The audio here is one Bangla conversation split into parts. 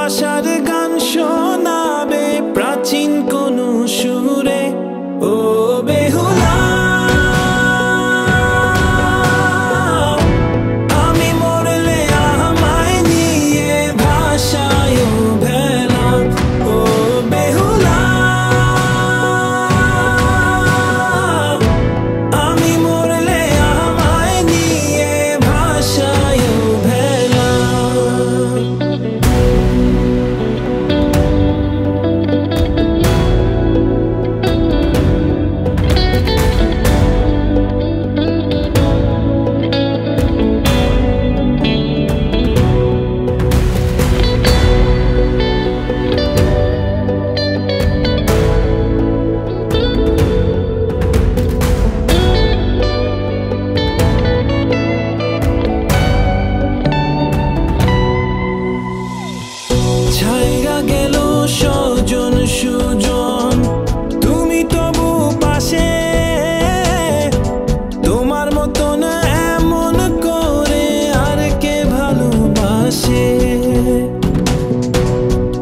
ভালোবাসার গান শোনাবে প্রাচীন কোন সুরে। ও বেহুলা আমি মরলে আমায় নিয়ে ভাষায় ভেলা। ও বেহুলা আমি মরলে আমায় নিয়ে ভাষায় ভেলা। ছাইরা গেল স্বজন সুজন, তুমি তবু পাশে। তোমার মতন এমন করে আর কে ভালোবাসে।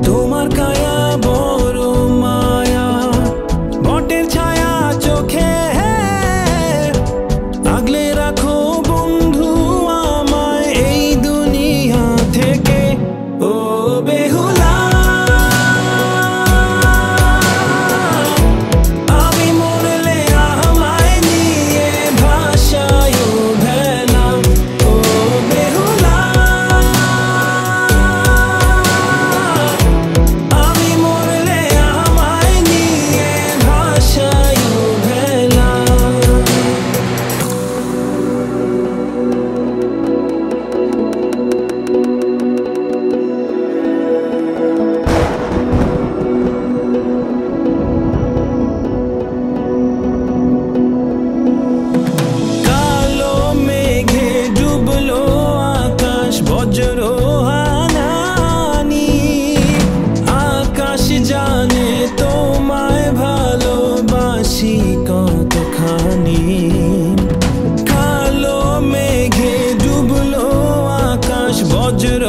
তোমার কায়া বড় মায়া, বটের ছায়া চোখে। আগলে রাখো বন্ধু আমায় এই দুনিয়া থেকে। ও বেহুলা আমি মরলে আমায় নিয়ে ভাষায় ভেলা। ও বেহুলা আমি মরলে আমায় নিয়ে ভাষায় ভেলা। কালো মেঘে ডুবলো আকাশ, বজ্র হানানি। আকাশ জানে তোমায় ভালোবাসি কতখানি। কালো মেঘে ডুবলো আকাশ, বজ্র